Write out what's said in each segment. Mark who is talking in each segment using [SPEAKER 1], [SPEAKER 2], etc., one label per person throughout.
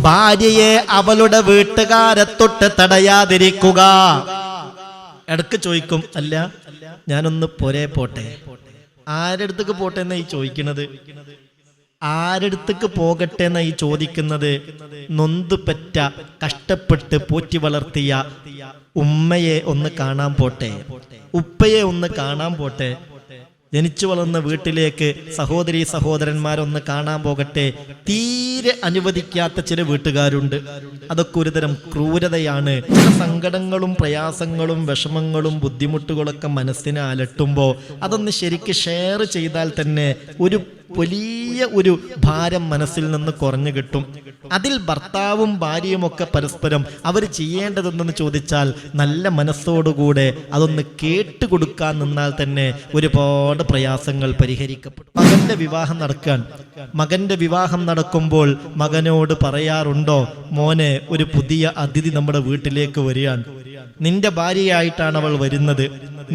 [SPEAKER 1] ഭാര്യയെ അവളുടെ വീട്ടുകാരെ തൊട്ട് തടയാതിരിക്കുക. ഇടക്ക് ചോദിക്കും, അല്ല ഞാനൊന്ന് പോരെ പോട്ടെ. ആരടുത്തേക്ക് പോട്ടെ എന്നാ ഈ ചോദിക്കുന്നത്? ആരടുത്തേക്ക് പോകട്ടെ എന്നാ ഈ ചോദിക്കുന്നത്? നൊന്തു പെറ്റ കഷ്ടപ്പെട്ട് പോറ്റി വളർത്തിയ ഉമ്മയെ ഒന്ന് കാണാൻ പോട്ടെ, ഉപ്പയെ ഒന്ന് കാണാൻ പോട്ടെ, ജനിച്ചു വളർന്ന വീട്ടിലേക്ക് സഹോദരി സഹോദരന്മാരൊന്ന് കാണാൻ പോകട്ടെ. തീരെ അനുവദിക്കാത്ത ചില വീട്ടുകാരുണ്ട്. അതൊക്കെ ഒരുതരം ക്രൂരതയാണ്. സങ്കടങ്ങളും പ്രയാസങ്ങളും വിഷമങ്ങളും ബുദ്ധിമുട്ടുകളൊക്കെ മനസ്സിനെ അലട്ടുമ്പോൾ അതൊന്ന് ശരിക്ക് ഷെയർ ചെയ്താൽ തന്നെ ഒരു വലിയ ഒരു ഭാരം മനസ്സിൽ നിന്ന് കുറഞ്ഞു കിട്ടും. അതിൽ ഭർത്താവും ഭാര്യയും ഒക്കെ പരസ്പരം അവർ ചെയ്യേണ്ടതെന്ന് ചോദിച്ചാൽ നല്ല മനസ്സോടുകൂടെ അതൊന്ന് കേട്ടുകൊടുക്കാൻ നിന്നാൽ തന്നെ ഒരുപാട് പ്രയാസങ്ങൾ പരിഹരിക്കപ്പെടും. മകന്റെ വിവാഹം നടക്കുമ്പോൾ മകനോട് പറയാറുണ്ടോ, മോനെ ഒരു പുതിയ അതിഥി നമ്മുടെ വീട്ടിലേക്ക് വരികയാണ്, നിന്റെ ഭാര്യയായിട്ടാണ് അവൾ വരുന്നത്,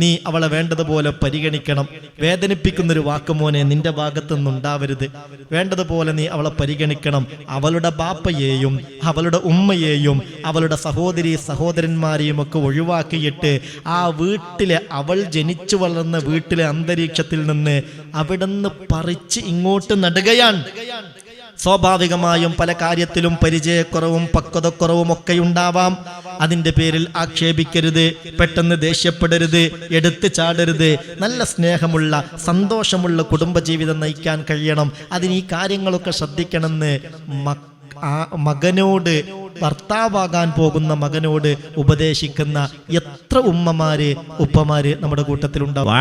[SPEAKER 1] നീ അവളെ വേണ്ടതുപോലെ പരിഗണിക്കണം. വേദനിപ്പിക്കുന്നൊരു വാക്ക് മോനെ നിന്റെ ഭാഗത്തു നിന്നുണ്ടാവരുത്. വേണ്ടതുപോലെ നീ അവളെ പരിഗണിക്കണം. അവളുടെ ബാപ്പയെയും അവളുടെ ഉമ്മയെയും അവളുടെ സഹോദരി സഹോദരന്മാരെയും ഒക്കെ ഒഴിവാക്കിയിട്ട് ആ വീട്ടിലെ അവൾ ജനിച്ചു വളർന്ന വീട്ടിലെ അന്തരീക്ഷത്തിൽ നിന്ന് അവിടുന്ന് പറിച്ച് ഇങ്ങോട്ട് നടുകയാണ്. സ്വാഭാവികമായും പല കാര്യത്തിലും പരിചയക്കുറവും പക്വതക്കുറവും ഒക്കെ ഉണ്ടാവാം. അതിൻ്റെ പേരിൽ ആക്ഷേപിക്കരുത്, പെട്ടെന്ന് ദേഷ്യപ്പെടരുത്, എടുത്തു ചാടരുത്. നല്ല സ്നേഹമുള്ള സന്തോഷമുള്ള കുടുംബജീവിതം നയിക്കാൻ കഴിയണം. അതിന് ഈ കാര്യങ്ങളൊക്കെ ശ്രദ്ധിക്കണമെന്ന് മകനോട്, ഭർത്താവാകാൻ പോകുന്ന മകനോട് ഉപദേശിക്കുന്ന എത്ര ഉമ്മമാര് ഉപ്പമാര് നമ്മുടെ കൂട്ടത്തിലുണ്ടാവും.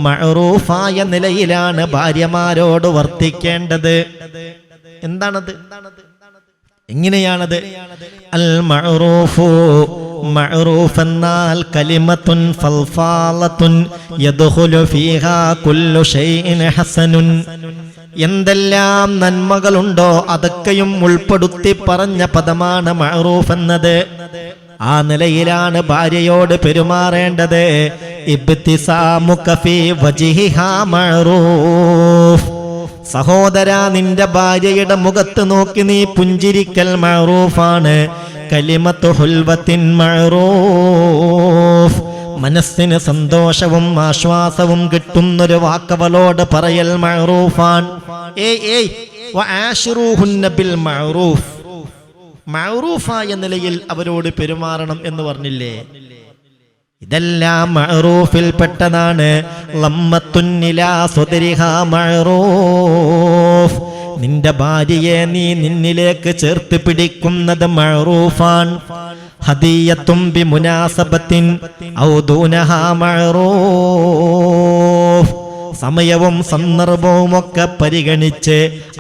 [SPEAKER 1] മഅറൂഫായ നിലയിലാണ് ഭാര്യമാരോട് വർത്തിക്കേണ്ടത്. എന്താണത്? എങ്ങനെയാണത്? അൽ മഅറൂഫു, മഅറൂഫ് എന്നാൽ കലിമത്തുൻ ഫൽഫാലത്തുൻ യദ്ഖുലു ഫീഹാ കുല്ലു ഷൈഇൻ ഹസനുൻ. എന്തെല്ലാം നന്മകളുണ്ടോ അതൊക്കെയും ഉൾപ്പെടുത്തി പറഞ്ഞ പദമാണ് മഅറൂഫ് എന്നത്. ആ നിലയിലാണ് ഭാര്യയോട് പെരുമാറേണ്ടത്. ഇബ്തിസാമുക ഫീ വജ്ഹിഹാ മഅറൂഫ്. സഹോദരാ, നിന്റെ ഭാര്യയുടെ മുഖത്ത് നോക്കി നീ പുഞ്ചിരിക്കൽ മഅറൂഫാണ്. കലിമത്തു ഹുൽവത്തിൻ മഅറൂഫ്, മനസ്സിന് സന്തോഷവും ആശ്വാസവും കിട്ടുന്നൊരു വാക്കവളോട് പറയൽ മഅറൂഫാൻ. വആശിറൂഹുന്ന ബിൽ മഅറൂഫ്, മഅറൂഫായ നിലയിൽ അവരോട് പെരുമാറണം എന്ന് പറഞ്ഞില്ലേ? ഇതെല്ലാം മഅറൂഫിൽ പെട്ടതാണ്. ലമ്മത്തുൻ ഇലാ സുദ്രിഹാ മഅറൂഫ്, നിന്റെ ഭാര്യയെ നീ നിന്നിലേക്ക് ചേർത്ത് പിടിക്കുന്നത് മഅറൂഫാൻ. ഹദിയത്തും ബിമുനാസബത്തിൻ ഔ ദൂനഹാ മഅറൂഫ്, സമയവും സന്ദർഭവും ഒക്കെ പരിഗണിച്ച്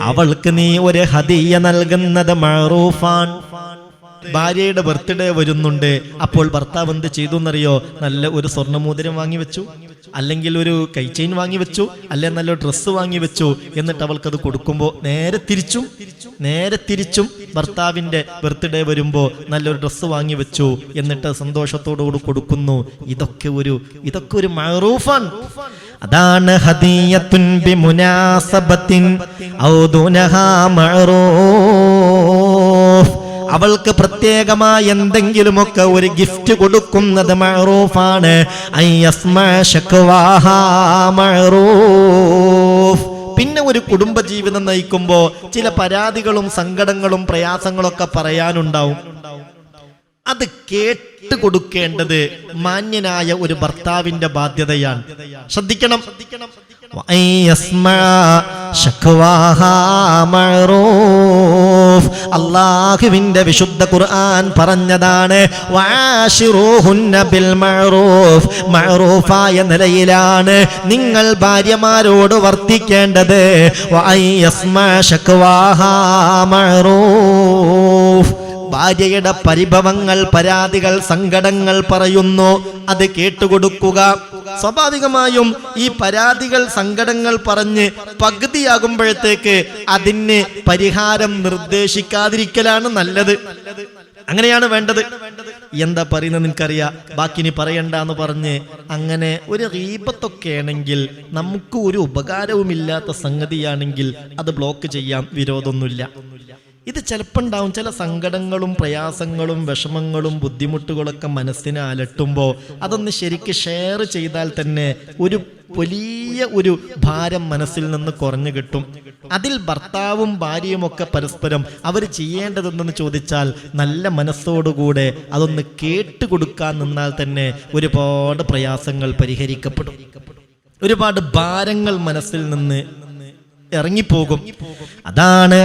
[SPEAKER 1] അവൾക്ക് നീ ഒരു ഹദിയ നൽകുന്നത് മഅറൂഫാൻ. ഭാര്യയുടെ ബർത്ത്ഡേ വരുന്നുണ്ട്. അപ്പോൾ ഭർത്താവ് എന്ത് ചെയ്തു എന്നറിയോ? നല്ല ഒരു സ്വർണ്ണമോതിരം വാങ്ങി വെച്ചു, അല്ലെങ്കിൽ ഒരു കൈചെയിൻ വാങ്ങി വെച്ചു, അല്ലെങ്കിൽ നല്ലൊരു ഡ്രസ്സ് വാങ്ങി വെച്ചു. എന്നിട്ട് അവൾക്കത് കൊടുക്കുമ്പോൾ നേരെ തിരിച്ചും ഭർത്താവിന്റെ ബർത്ത്ഡേ വരുമ്പോൾ നല്ലൊരു ഡ്രസ്സ് വാങ്ങി വെച്ചു, എന്നിട്ട് സന്തോഷത്തോടുകൂടി കൊടുക്കുന്നു. ഇതൊക്കെ ഒരു മഅറൂഫാണ്. അതാണ് ഹദിയത്തുൻ ബിമുനാസബത്തിൻ ഔ ദൂനഹാ മഅറൂഫ്. അവൾക്ക് പ്രത്യേകമായി എന്തെങ്കിലുമൊക്കെ ഒരു ഗിഫ്റ്റ് കൊടുക്കുന്നത് മഅറൂഫാണ്. അയ്യസ്മാ ശക്വാഹാ മഅറൂഫ്. പിന്നെ ഒരു കുടുംബജീവിതം നയിക്കുമ്പോൾ ചില പരാതികളും സങ്കടങ്ങളും പ്രയാസങ്ങളൊക്കെ പറയാനുണ്ടാവും. അത് കേട്ട് കൊടുക്കേണ്ടത് മാന്യനായ ഒരു ഭർത്താവിന്റെ ബാധ്യതയാണ്. ശ്രദ്ധിക്കണം. അല്ലാഹുവിന്റെ വിശുദ്ധ ഖുർആൻ പറഞ്ഞതാണ്, വആശിറൂഹുന്ന ബിൽ മഅറൂഫ്, മഅറൂഫായ നിലയിലാണ് നിങ്ങൾ ഭാര്യമാരോട് വർത്തിക്കേണ്ടത്. വഅയസ്മാ ശക്വാഹാ മഅറൂഫ്, ഭാര്യയുടെ പരിഭവങ്ങൾ, പരാതികൾ, സങ്കടങ്ങൾ പറയുന്നു, അത് കേട്ടുകൊടുക്കുക. സ്വാഭാവികമായും ഈ പരാതികൾ, സങ്കടങ്ങൾ പറഞ്ഞ് പകുതിയാകുമ്പോഴത്തേക്ക് അതിന് പരിഹാരം നിർദ്ദേശിക്കാതിരിക്കലാണ് നല്ലത്. അങ്ങനെയാണ് വേണ്ടത്. എന്താ പറയുന്നത് നിനക്കറിയാം, ബാക്കി ഇനി പറയണ്ട എന്ന് പറഞ്ഞ് അങ്ങനെ ഒരു ഗീബത്തൊക്കെ ആണെങ്കിൽ, നമുക്ക് ഒരു ഉപകാരവുമില്ലാത്ത സംഗതിയാണെങ്കിൽ അത് ബ്ലോക്ക് ചെയ്യാം, വിരോധമൊന്നുമില്ല. ഇത് ചിലപ്പോൾ ഉണ്ടാവും ചില സങ്കടങ്ങളും പ്രയാസങ്ങളും വിഷമങ്ങളും ബുദ്ധിമുട്ടുകളൊക്കെ മനസ്സിനെ അലട്ടുമ്പോൾ അതൊന്ന് ശരിക്ക് ഷെയർ ചെയ്താൽ തന്നെ ഒരു വലിയ ഒരു ഭാരം മനസ്സിൽ നിന്ന് കുറഞ്ഞു കിട്ടും. അതിൽ ഭർത്താവും ഭാര്യയും ഒക്കെ പരസ്പരം അവർ ചെയ്യേണ്ടതെന്ന് ചോദിച്ചാൽ നല്ല മനസ്സോടുകൂടെ അതൊന്ന് കേട്ടുകൊടുക്കാൻ നിന്നാൽ തന്നെ ഒരുപാട് പ്രയാസങ്ങൾ പരിഹരിക്കപ്പെടും. ഒരുപാട് ഭാരങ്ങൾ മനസ്സിൽ നിന്ന് ഇറങ്ങിപ്പോകും. അതാണ്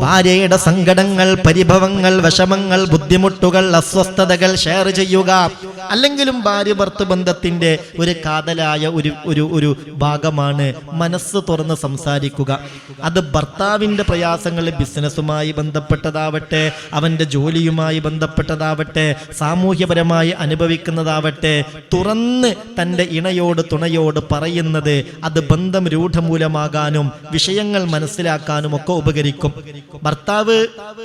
[SPEAKER 1] ഭാര്യയുടെ സങ്കടങ്ങൾ, പരിഭവങ്ങൾ, വിഷമങ്ങൾ, ബുദ്ധിമുട്ടുകൾ, അസ്വസ്ഥതകൾ ഷെയർ ചെയ്യുക. അല്ലെങ്കിലും ഭാര്യ ഭർത്തൃ ബന്ധത്തിന്റെ ഒരു കാതലായ ഒരു ഭാഗമാണ് മനസ്സ് തുറന്ന് സംസാരിക്കുക. അത് ഭർത്താവിന്റെ പ്രയാസങ്ങൾ ബിസിനസ്സുമായി ബന്ധപ്പെട്ടതാവട്ടെ, അവന്റെ ജോലിയുമായി ബന്ധപ്പെട്ടതാവട്ടെ, സാമൂഹ്യപരമായി അനുഭവിക്കുന്നതാവട്ടെ, തുറന്ന് തൻ്റെ ഇണയോട് തുണയോട് പറയുന്നത് അത് ബന്ധം രൂഢമൂലമാകാനും വിഷയങ്ങൾ മനസ്സിലാക്കാനും ഒക്കെ ഉപകരിക്കും. ഭർത്താവ്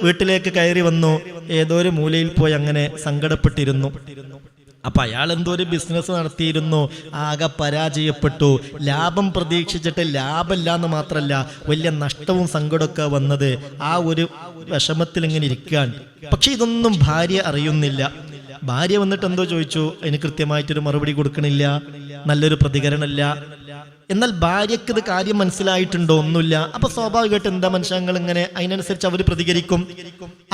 [SPEAKER 1] വീട്ടിലേക്ക് കയറി വന്നു, ഏതോ ഒരു മൂലയിൽ പോയി അങ്ങനെ സങ്കടപ്പെട്ടിരുന്നു. അപ്പൊ അയാൾ എന്തോ ഒരു ബിസിനസ് നടത്തിയിരുന്നു, ആകെ പരാജയപ്പെട്ടു. ലാഭം പ്രതീക്ഷിച്ചിട്ട് ലാഭമില്ല എന്ന് മാത്രമല്ല വലിയ നഷ്ടവും സങ്കടമൊക്കെ വന്നത്. ആ ഒരു വിഷമത്തിൽ ഇങ്ങനെ ഇരിക്കുകയാണ്. പക്ഷെ ഇതൊന്നും ഭാര്യ അറിയുന്നില്ല. ഭാര്യ വന്നിട്ട് എന്തോ ചോദിച്ചു, അതിന് കൃത്യമായിട്ടൊരു മറുപടി കൊടുക്കണില്ല, നല്ലൊരു പ്രതികരണമില്ല. എന്നാൽ ഭാര്യക്ക് ഇത് കാര്യം മനസ്സിലായിട്ടുണ്ടോ? ഒന്നുമില്ല. അപ്പൊ സ്വാഭാവികമായിട്ട് എന്താ മനുഷ്യങ്ങൾ ഇങ്ങനെ അതിനനുസരിച്ച് അവർ പ്രതികരിക്കും.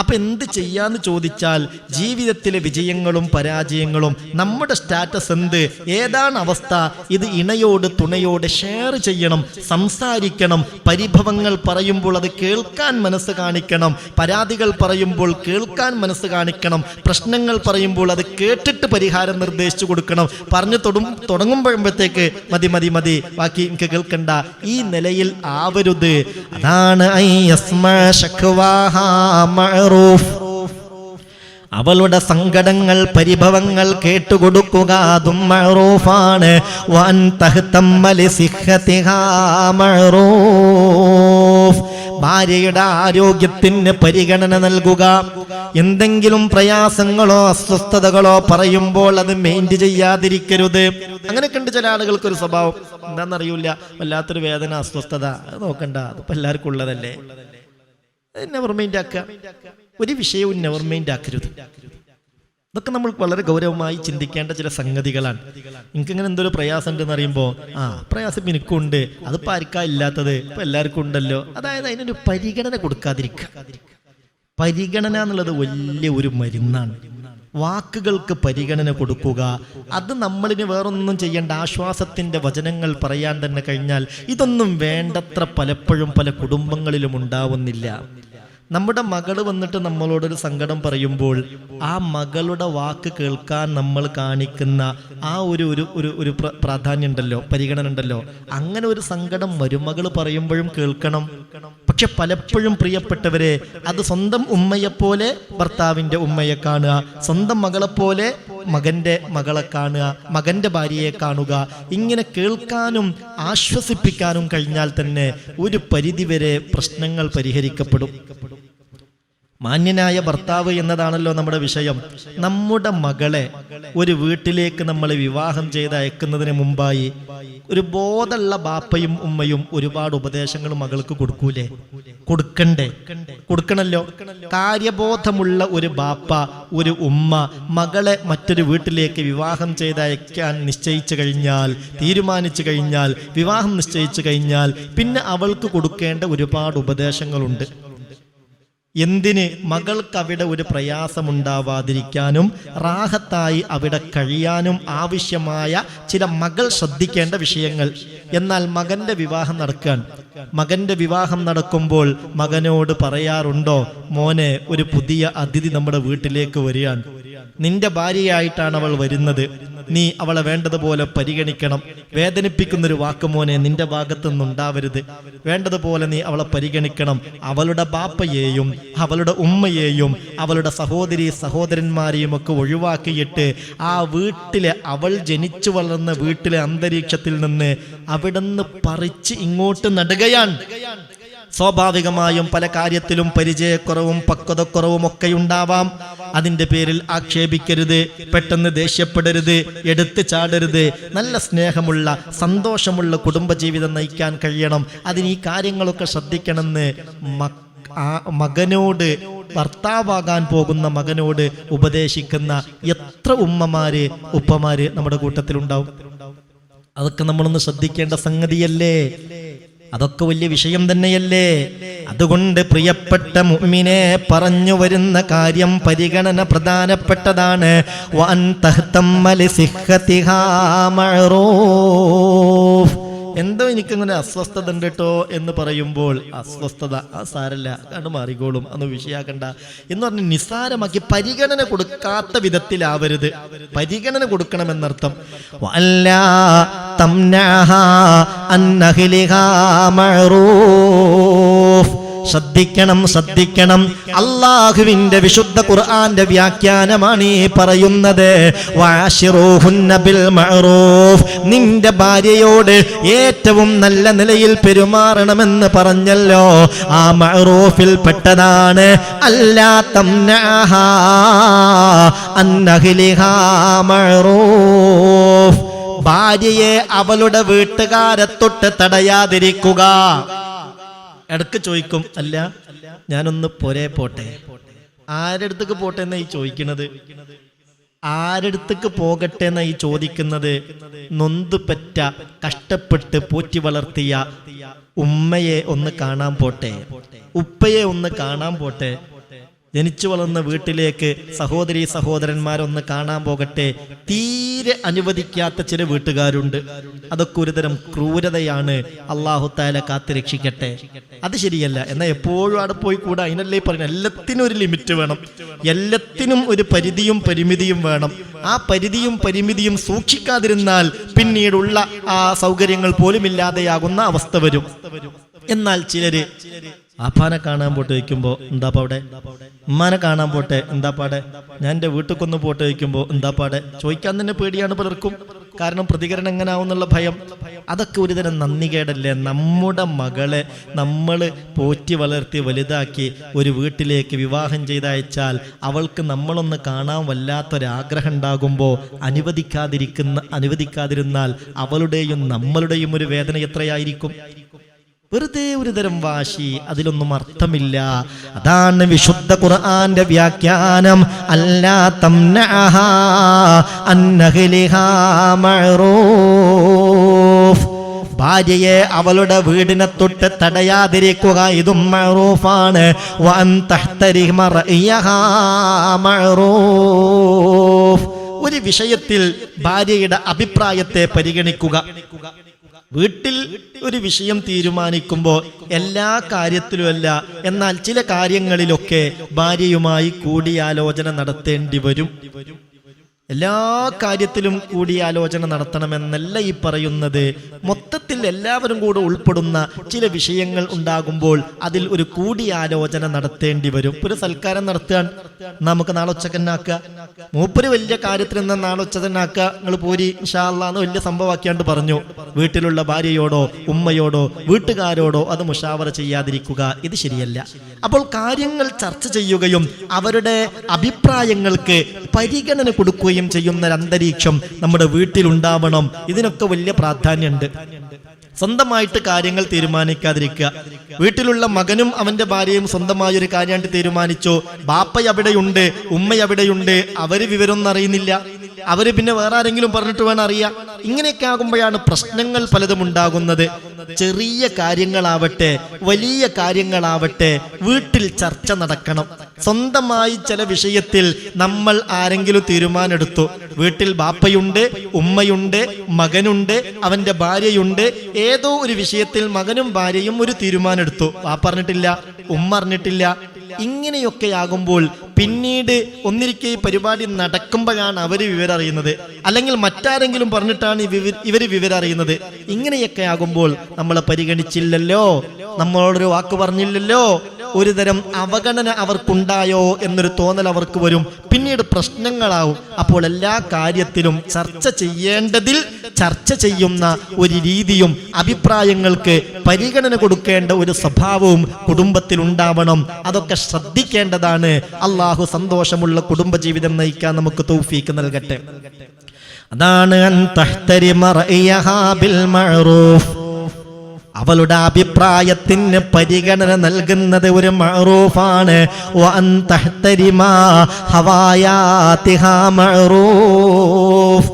[SPEAKER 1] അപ്പൊ എന്ത് ചെയ്യാന്ന് ചോദിച്ചാൽ ജീവിതത്തിലെ വിജയങ്ങളും പരാജയങ്ങളും നമ്മുടെ സ്റ്റാറ്റസ് എന്ത്, ഏതാണ് അവസ്ഥ, ഇത് ഇണയോട് തുണയോട് ഷെയർ ചെയ്യണം, സംസാരിക്കണം. പരിഭവങ്ങൾ പറയുമ്പോൾ അത് കേൾക്കാൻ മനസ്സ് കാണിക്കണം, പരാതികൾ പറയുമ്പോൾ കേൾക്കാൻ മനസ്സ് കാണിക്കണം, പ്രശ്നങ്ങൾ പറയുമ്പോൾ അത് കേട്ടിട്ട് പരിഹാരം നിർദ്ദേശിച്ചു കൊടുക്കണം. പറഞ്ഞു തുടങ്ങുമ്പോഴത്തേക്ക് മതി മതി മതി, ബാക്കി എനിക്ക് കേൾക്കണ്ട, ഈ നിലയിൽ ആവരുത്. അതാണ് അവളുടെ സങ്കടങ്ങൾ പരിഭവങ്ങൾ കേട്ടുകൊടുക്കുക, അതും മഅറൂഫാണ്. വൻ തഹ്തമ്മലി സിഹ്ഹതിഹാ മഅറൂഫ്. ഭാര്യയുടെ ആരോഗ്യത്തിന് പരിഗണന നൽകുക. എന്തെങ്കിലും പ്രയാസങ്ങളോ അസ്വസ്ഥതകളോ പറയുമ്പോൾ അത് മെയിൻറ്റ് ചെയ്യാതിരിക്കരുത്. അങ്ങനെ കണ്ട് ചില ആളുകൾക്കൊരു സ്വഭാവം എന്താണെന്നറിയില്ല, വല്ലാത്തൊരു വേദന, അസ്വസ്ഥത, അത് നോക്കണ്ട, അതിപ്പോൾ എല്ലാവർക്കും ഉള്ളതല്ലേ, നെവർ മൈൻഡ് ആക്കുക. ഒരു വിഷയവും നെവർ മൈൻഡ് ആക്കരുത്. ഇതൊക്കെ നമ്മൾ വളരെ ഗൗരവമായി ചിന്തിക്കേണ്ട ചില സംഗതികളാണ്. എനിക്കിങ്ങനെ എന്തൊരു പ്രയാസം ഉണ്ടെന്ന് അറിയുമ്പോൾ പ്രയാസം എനിക്കുണ്ട്, അതിപ്പോൾ ആർക്കാ ഇല്ലാത്തത്, ഇപ്പം എല്ലാവർക്കും ഉണ്ടല്ലോ. അതായത് അതിനൊരു പരിഗണന കൊടുക്കാതിരിക്കുക. പരിഗണന എന്നുള്ളത് വലിയ ഒരു മരുന്നാണ്. വാക്കുകൾക്ക് പരിഗണന കൊടുക്കുക. അത് നമ്മളിന് വേറൊന്നും ചെയ്യേണ്ട, ആശ്വാസത്തിൻ്റെ വചനങ്ങൾ പറയാൻ തന്നെ കഴിഞ്ഞാൽ ഇതൊന്നും വേണ്ടത്ര പലപ്പോഴും പല കുടുംബങ്ങളിലും ഉണ്ടാവുന്നില്ല. നമ്മുടെ മകള് വന്നിട്ട് നമ്മളോടൊരു സങ്കടം പറയുമ്പോൾ ആ മകളുടെ വാക്ക് കേൾക്കാൻ നമ്മൾ കാണിക്കുന്ന ആ ഒരു പ്രാധാന്യം ഉണ്ടല്ലോ, പരിഗണന ഉണ്ടല്ലോ. അങ്ങനെ ഒരു സങ്കടം മരുമകൾ പറയുമ്പോഴും കേൾക്കണം. പക്ഷെ പലപ്പോഴും പ്രിയപ്പെട്ടവരെ, അത് സ്വന്തം ഉമ്മയെപ്പോലെ ഭർത്താവിൻ്റെ ഉമ്മയെ കാണുക, സ്വന്തം മകളെപ്പോലെ മകൻ്റെ മകളെ കാണുക, മകൻ്റെ ഭാര്യയെ കാണുക. ഇങ്ങനെ കേൾക്കാനും ആശ്വസിപ്പിക്കാനും കഴിഞ്ഞാൽ തന്നെ ഒരു പരിധിവരെ പ്രശ്നങ്ങൾ പരിഹരിക്കപ്പെടും. മാന്യനായ ഭർത്താവ് എന്നതാണല്ലോ നമ്മുടെ വിഷയം. നമ്മുടെ മകളെ ഒരു വീട്ടിലേക്ക് നമ്മൾ വിവാഹം ചെയ്ത് അയക്കുന്നതിന് മുമ്പായി ഒരു ബോധമുള്ള ബാപ്പയും ഉമ്മയും ഒരുപാട് ഉപദേശങ്ങൾ മകൾക്ക് കൊടുക്കൂലേ? കൊടുക്കണല്ലോ. കാര്യബോധമുള്ള ഒരു ബാപ്പ, ഒരു ഉമ്മ മകളെ മറ്റൊരു വീട്ടിലേക്ക് വിവാഹം ചെയ്ത് അയക്കാൻ നിശ്ചയിച്ചു കഴിഞ്ഞാൽ, തീരുമാനിച്ചു കഴിഞ്ഞാൽ, വിവാഹം നിശ്ചയിച്ചു കഴിഞ്ഞാൽ പിന്നെ അവൾക്ക് കൊടുക്കേണ്ട ഒരുപാട് ഉപദേശങ്ങളുണ്ട്. എന്തിന്? മകൾക്ക് അവിടെ ഒരു പ്രയാസമുണ്ടാവാതിരിക്കാനും റാഹത്തായി അവിടെ കഴിയാനും ആവശ്യമായ ചില മകൾ ശ്രദ്ധിക്കേണ്ട വിഷയങ്ങൾ. എന്നാൽ മകന്റെ വിവാഹം നടക്കാൻ, മകന്റെ വിവാഹം നടക്കുമ്പോൾ മകനോട് പറയാറുണ്ടോ, മോനെ ഒരു പുതിയ അതിഥി നമ്മുടെ വീട്ടിലേക്ക് വരികയാണ്, നിന്റെ ഭാര്യയായിട്ടാണ് അവൾ വരുന്നത്, നീ അവളെ വേണ്ടതുപോലെ പരിഗണിക്കണം, വേദനിപ്പിക്കുന്നൊരു വാക്ക് മോനെ നിന്റെ ഭാഗത്തു നിന്നുണ്ടാവരുത്, വേണ്ടതുപോലെ നീ അവളെ പരിഗണിക്കണം. അവളുടെ ബാപ്പയെയും അവളുടെ ഉമ്മയെയും അവളുടെ സഹോദരി സഹോദരന്മാരെയും ഒക്കെ ഒഴിവാക്കിയിട്ട് ആ വീട്ടിലെ, അവൾ ജനിച്ചു വളർന്ന വീട്ടിലെ അന്തരീക്ഷത്തിൽ നിന്ന് അവിടുന്ന് പറിച്ച് ഇങ്ങോട്ട് നടുകയാണ്. സ്വാഭാവികമായും പല കാര്യത്തിലും പരിചയക്കുറവും പക്വതക്കുറവും ഒക്കെ ഉണ്ടാവാം. അതിൻ്റെ പേരിൽ ആക്ഷേപിക്കരുത്, പെട്ടെന്ന് ദേഷ്യപ്പെടരുത്, എടുത്ത് ചാടരുത്. നല്ല സ്നേഹമുള്ള സന്തോഷമുള്ള കുടുംബജീവിതം നയിക്കാൻ കഴിയണം. അതിന് ഈ കാര്യങ്ങളൊക്കെ ശ്രദ്ധിക്കണമെന്ന് മകനോട്, ഭർത്താവാകാൻ പോകുന്ന മകനോട് ഉപദേശിക്കുന്ന എത്ര ഉമ്മമാര് ഉപ്പമാര് നമ്മുടെ കൂട്ടത്തിലുണ്ടാവും. അതൊക്കെ നമ്മളൊന്ന് ശ്രദ്ധിക്കേണ്ട സംഗതിയല്ലേ? അതൊക്കെ വലിയ വിഷയം തന്നെയല്ലേ? അതുകൊണ്ട് പ്രിയപ്പെട്ട മുഅ്മിനെ, പറഞ്ഞു വരുന്ന കാര്യം പരിഗണന പ്രധാനപ്പെട്ടതാണ്. വഅൻ തഹ്തമ്മ ലിസിഹ്ഹതിഹാ മഅറൂഫ്. എന്തോ എനിക്കങ്ങനെ അസ്വസ്ഥത ഉണ്ട് കേട്ടോ എന്ന് പറയുമ്പോൾ, അസ്വസ്ഥത സാരല്ല, കണ്ടു മാറിക്കോളും, അന്ന് വിഷയാക്കണ്ട എന്ന് പറഞ്ഞ് നിസ്സാരമാക്കി പരിഗണന കൊടുക്കാത്ത വിധത്തിലാവരുത്. പരിഗണന കൊടുക്കണമെന്നർത്ഥം. വഅല്ലാ തംനഅഹാ അൻ അഹ്ലിഹാ മഅറൂഫ്. ശ്രദ്ധിക്കണം. അല്ലാഹുവിന്റെ വിശുദ്ധ ഖുർആന്റെ വ്യാഖ്യാനമാണ് ഈ പറയുന്നത്. വഅശിറൂഹുന്ന ബിൽ മഅറൂഫ്. നിന്റെ ഭാര്യയോട് ഏറ്റവും നല്ല നിലയിൽ പെരുമാറണമെന്ന് പറഞ്ഞല്ലോ. ആ മഅറൂഫിൽ പെട്ടതാണ് അല്ലാ തംനഅഹാ അൻ അഹ്ലിഹാ മഅറൂഫ്. ഭാര്യയെ അവളുടെ വീട്ടുകാരെ തൊട്ട് തടയാതിരിക്കുക. ഇടക്ക് ചോദിക്കും, അല്ല ഞാനൊന്ന് പോട്ടെ. ആരടുത്തേക്ക് പോട്ടെ എന്നാ ഈ ചോദിക്കുന്നത്? ആരടുത്തേക്ക് പോകട്ടെ എന്നാ ഈ ചോദിക്കുന്നത്? നൊന്ത് പറ്റ കഷ്ടപ്പെട്ട് പോറ്റി വളർത്തിയ ഉമ്മയെ ഒന്ന് കാണാൻ പോട്ടെ, ഉപ്പയെ ഒന്ന് കാണാൻ പോട്ടെ, ജനിച്ചു വളർന്ന വീട്ടിലേക്ക് സഹോദരി സഹോദരന്മാരൊന്ന് കാണാൻ പോകട്ടെ. തീരെ അനുവദിക്കാത്ത ചില വീട്ടുകാരുണ്ട്. അതൊക്കെ ഒരുതരം ക്രൂരതയാണ്. അല്ലാഹു തആല കാത്തുരക്ഷിക്കട്ടെ. അത് ശരിയല്ല. എന്നാൽ എപ്പോഴും അവിടെ പോയി കൂടാ. അതിനല്ലേ പറയുന്നത്, എല്ലാത്തിനും ഒരു ലിമിറ്റ് വേണം, എല്ലാത്തിനും ഒരു പരിധിയും പരിമിതിയും വേണം. ആ പരിധിയും പരിമിതിയും സൂക്ഷിക്കാതിരുന്നാൽ പിന്നീടുള്ള ആ സൗകര്യങ്ങൾ പോലും ഇല്ലാതെയാകുന്ന അവസ്ഥ വരും. എന്നാൽ ചിലര് അപ്പാനെ കാണാൻ പോട്ട് വയ്ക്കുമ്പോ എന്താ പാടെ, ഉമ്മാനെ കാണാൻ പോട്ടെ എന്താ പാടെ, ഞാൻ എൻ്റെ വീട്ടിൽ പോട്ട് വയ്ക്കുമ്പോൾ എന്താ പാടെ ചോദിക്കാൻ തന്നെ പേടിയാണ് പലർക്കും. കാരണം പ്രതികരണം എങ്ങനാവുന്നുള്ള ഭയം. അതൊക്കെ ഒരുതരം നന്ദികേടല്ലേ? നമ്മുടെ മകളെ നമ്മൾ പോറ്റി വളർത്തി വലുതാക്കി ഒരു വീട്ടിലേക്ക് വിവാഹം ചെയ്തയച്ചാൽ അവൾക്ക് നമ്മളൊന്ന് കാണാൻ വല്ലാത്തൊരാഗ്രഹം ഉണ്ടാകുമ്പോൾ അനുവദിക്കാതിരുന്നാൽ അവളുടെയും നമ്മളുടെയും ഒരു വേദന എത്രയായിരിക്കും? വെറുതെ ഒരു തരം വാശി, അതിലൊന്നും അർത്ഥമില്ല. അതാണ് വിശുദ്ധ ഖുർആന്റെ വ്യാഖ്യാനം. അല്ലാ തംനഅഹാ അൻ അഹ്ലിഹാ മഅറൂഫ്. ഭാര്യയെ അവളുടെ വീടിനെ തൊട്ട് തടയാതിരിക്കുക, ഇതും മഅറൂഫാണ്. വഅൻ തഹ്തരിമ റഅയഹാ മഅറൂഫ്. ഒരു വിഷയത്തിൽ ഭാര്യയുടെ അഭിപ്രായത്തെ പരിഗണിക്കുക. വീട്ടിൽ ഒരു വിഷയം തീരുമാനിക്കുമ്പോൾ എല്ലാ കാര്യത്തിലുമല്ല, എന്നാൽ ചില കാര്യങ്ങളിലൊക്കെ ഭാര്യയുമായി കൂടിയാലോചന നടത്തേണ്ടി വരും. എല്ലാ കാര്യത്തിലും കൂടിയാലോചന നടത്തണമെന്നല്ല ഈ പറയുന്നത്. മൊത്തത്തിൽ എല്ലാവരും കൂടെ ഉൾപ്പെടുന്ന ചില വിഷയങ്ങൾ ഉണ്ടാകുമ്പോൾ അതിൽ ഒരു കൂടിയാലോചന നടത്തേണ്ടി വരും. ഒരു സൽക്കാരം നടത്താൻ നമുക്ക് നാളെ ഉച്ചക്കന്നാക്കുക, മൂപ്പര് വലിയ കാര്യത്തിൽ നിന്ന് നാളെ ഉച്ചതന്നാക്കുക, നിങ്ങൾ പോരി ഇൻഷാ അല്ലാഹ് എന്ന് വലിയ സംഭവമാക്കിയാണ്ട് പറഞ്ഞു. വീട്ടിലുള്ള ഭാര്യയോടോ ഉമ്മയോടോ വീട്ടുകാരോടോ അത് മുഷാവറ ചെയ്യാതിരിക്കുക, ഇത് ശരിയല്ല. അപ്പോൾ കാര്യങ്ങൾ ചർച്ച ചെയ്യുകയും അവരുടെ അഭിപ്രായങ്ങൾക്ക് പരിഗണന കൊടുക്കുകയും ചെയ്യുന്ന ഒരു അന്തരീക്ഷം നമ്മുടെ വീട്ടിലുണ്ടാവണം. ഇതിനൊക്കെ വലിയ പ്രാധാന്യമുണ്ട്. സ്വന്തമായിട്ട് കാര്യങ്ങൾ തീരുമാനിക്കാതിരിക്കുക. വീട്ടിലുള്ള മകനും അവന്റെ ഭാര്യയും സ്വന്തമായൊരു കാര്യമായിട്ട് തീരുമാനിച്ചു. ബാപ്പ എവിടെയുണ്ട്, ഉമ്മ എവിടെയുണ്ട്, അവര് വിവരമൊന്നും അറിയുന്നില്ല, അവര് പിന്നെ വേറെ ആരെങ്കിലും പറഞ്ഞിട്ട് വേണം അറിയാം. ഇങ്ങനെയൊക്കെ ആകുമ്പോഴാണ് പ്രശ്നങ്ങൾ പലതും ഉണ്ടാകുന്നത്. ചെറിയ കാര്യങ്ങളാവട്ടെ വലിയ കാര്യങ്ങളാവട്ടെ വീട്ടിൽ ചർച്ച നടക്കണം. സ്വന്തമായി ചില വിഷയത്തിൽ നമ്മൾ ആരെങ്കിലും തീരുമാനമെടുത്തു, വീട്ടിൽ ബാപ്പയുണ്ട്, ഉമ്മയുണ്ട്, മകനുണ്ട്, അവന്റെ ഭാര്യയുണ്ട്, ഏതോ ഒരു വിഷയത്തിൽ മകനും ഭാര്യയും ഒരു തീരുമാനമെടുത്തു, ബാപ്പ അറിഞ്ഞിട്ടില്ല, ഉമ്മ അറിഞ്ഞിട്ടില്ല. ഇങ്ങനെയൊക്കെ ആകുമ്പോൾ പിന്നീട് ഒന്നിരിക്കെ ഈ പരിപാടി നടക്കുമ്പോഴാണ് അവര് വിവരം അറിയുന്നത്, അല്ലെങ്കിൽ മറ്റാരെങ്കിലും പറഞ്ഞിട്ടാണ് ഇവര് വിവരം അറിയുന്നത്. ഇങ്ങനെയൊക്കെ ആകുമ്പോൾ നമ്മളെ പരിഗണിച്ചില്ലല്ലോ, നമ്മളോടൊരു വാക്ക് പറഞ്ഞില്ലല്ലോ, ഒരു തരം അവഗണന അവർക്കുണ്ടായോ എന്നൊരു തോന്നൽ അവർക്ക് വരും. പിന്നീട് പ്രശ്നങ്ങളാവും. അപ്പോൾ എല്ലാ കാര്യത്തിലും ചർച്ച ചെയ്യേണ്ടതിൽ ചർച്ച ചെയ്യുന്ന ഒരു രീതിയും അഭിപ്രായങ്ങൾക്ക് പരിഗണന കൊടുക്കേണ്ട ഒരു സ്വഭാവവും കുടുംബത്തിൽ ഉണ്ടാവണം. അതൊക്കെ ശ്രദ്ധിക്കേണ്ടതാണ്. അള്ളാഹു സന്തോഷമുള്ള കുടുംബജീവിതം നയിക്കാൻ നമുക്ക് തൗഫീക്ക് നൽകട്ടെ. അതാണ് അൻ തഹ്തരിമ റഅയഹാ ബിൽ മഅറൂഫ്. അവളുടെ അഭിപ്രായത്തിന് പരിഗണന നൽകുന്നത് ഒരു മഅറൂഫാണ്. വ അൻ തഹ്തരിമ ഹവായാതിഹാ മഅറൂഫ്.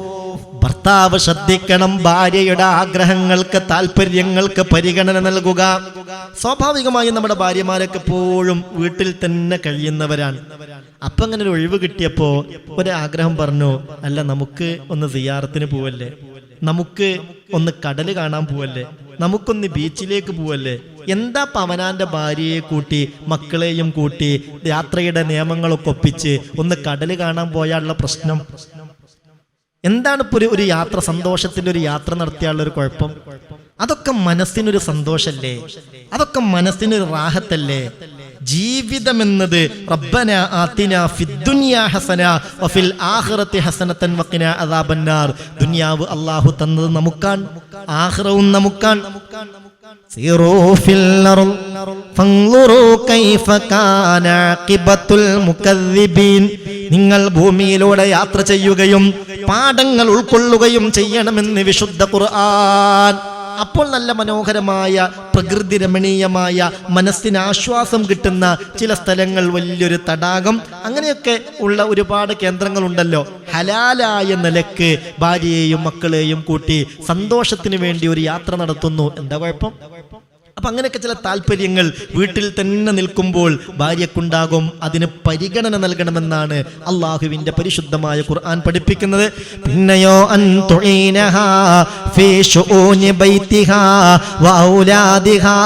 [SPEAKER 1] ഭർത്താവ് ശ്രദ്ധിക്കണം, ഭാര്യയുടെ ആഗ്രഹങ്ങൾക്ക് താല്പര്യങ്ങൾക്ക് പരിഗണന നൽകുക. സ്വാഭാവികമായും നമ്മുടെ ഭാര്യമാരൊക്കെ എപ്പോഴും വീട്ടിൽ തന്നെ കഴിയുന്നവരാണ്. അപ്പൊ അങ്ങനെ ഒരു ഒഴിവ് കിട്ടിയപ്പോ ഒരാഗ്രഹം പറഞ്ഞു, അല്ല നമുക്ക് ഒന്ന് സിയാറത്തിന് പോവല്ലേ, നമുക്ക് ഒന്ന് കടല് കാണാൻ പോവല്ലേ, നമുക്കൊന്ന് ബീച്ചിലേക്ക് പോവല്ലേ. എന്താ അവനാന്റെ ഭാര്യയെ കൂട്ടി മക്കളെയും കൂട്ടി യാത്രയുടെ നിയമങ്ങളൊക്കെ ഒപ്പിച്ച് ഒന്ന് കടല് കാണാൻ പോയാലുള്ള പ്രശ്നം എന്താണ്? ഇപ്പൊ ഒരു യാത്ര, സന്തോഷത്തിന്റെ ഒരു യാത്ര നടത്തിയാലുള്ള ഒരു കുഴപ്പം? അതൊക്കെ മനസ്സിനൊരു സന്തോഷല്ലേ, അതൊക്കെ മനസ്സിനൊരു റാഹത്തല്ലേ. ജീവിതം എന്നത് റബ്ബന ആതിനാ ഫിദ്ദുനിയാ ഹസന വഫിൽ ആഖിറതി ഹസനതൻ വഖിനാ അദാബന്നാർ. ദുനിയാവ് അല്ലാഹു തന്നത് നമുക്കാണ്, ആഖിറവും നമുക്കാണ്. സീറൂ ഫിൽ അർള് ഫൻളുറൂ കൈഫ കാന ആഖിബത്തുൽ മുകദ്ദിബീൻ. നിങ്ങൾ ഭൂമിയിലൂടെ യാത്ര ചെയ്യുകയും പാഠങ്ങൾ ഉൾക്കൊള്ളുകയും ചെയ്യണമെന്ന് വിശുദ്ധ ഖുർആൻ. അപ്പോൾ നല്ല മനോഹരമായ പ്രകൃതി രമണീയമായ മനസ്സിന് ആശ്വാസം കിട്ടുന്ന ചില സ്ഥലങ്ങൾ, വലിയൊരു തടാകം, അങ്ങനെയൊക്കെ ഉള്ള ഒരുപാട് കേന്ദ്രങ്ങളുണ്ടല്ലോ. ഹലാലായ നിലക്ക് ഭാര്യയെയും മക്കളെയും കൂട്ടി സന്തോഷത്തിന് വേണ്ടി ഒരു യാത്ര നടത്തുന്നു, എന്താ കുഴപ്പം? അപ്പൊ അങ്ങനെയൊക്കെ ചില താല്പര്യങ്ങൾ വീട്ടിൽ തന്നെ നിൽക്കുമ്പോൾ ഭാര്യക്കുണ്ടാകും. അതിന് പരിഗണന നൽകണമെന്നാണ് അള്ളാഹുവിന്റെ പരിശുദ്ധമായ ഖുർആൻ പഠിപ്പിക്കുന്നത്. പിന്നെയോ അൻ തുഈനഹാ ഫീ ശുഊനി ബൈതിഹാ വഔലാദിഹാ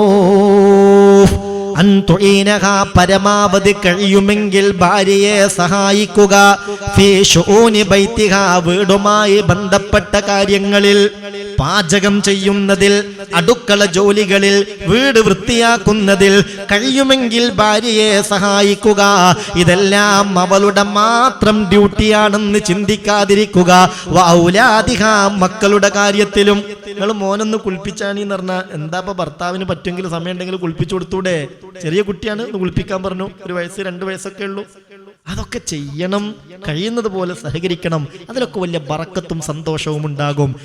[SPEAKER 1] മഅറൂഫ്. അൻ തുഈനഹാ, പരമാവധി കഴിയുമെങ്കിൽ ഭാര്യയെ സഹായിക്കുക. ഫീ ശുഊനി ബൈതിഹാ, വീടുമായി ബന്ധപ്പെട്ട കാര്യങ്ങളിൽ, പാചകം ചെയ്യുന്നതിൽ, അടുക്കള ജോലികളിൽ, വീട് വൃത്തിയാക്കുന്നതിൽ കഴിയുമെങ്കിൽ ഭാര്യയെ സഹായിക്കുക. ഇതെല്ലാം അവളുടെ മാത്രം ഡ്യൂട്ടിയാണെന്ന് ചിന്തിക്കാതിരിക്കുക. വഔലാദിഹാ, മക്കളുടെ കാര്യത്തിലും. നിങ്ങൾ മോനൊന്ന് കുളിപ്പിച്ചാണെന്ന് പറഞ്ഞാൽ എന്താ ഇപ്പൊ ഭർത്താവിന് പറ്റുമെങ്കിൽ സമയം ഉണ്ടെങ്കിൽ കുളിപ്പിച്ചു കൊടുത്തൂടെ? ചെറിയ കുട്ടിയാണ്, ഒന്ന് കുളിപ്പിക്കാൻ പറഞ്ഞു, 1 വയസ്സ് 2 വയസ്സൊക്കെ ഉള്ളൂ. അതൊക്കെ ചെയ്യണം, കഴിയുന്നത് പോലെ സഹകരിക്കണം. അതിലൊക്കെ വലിയ ബറക്കത്തും സന്തോഷവും ഉണ്ടാകും.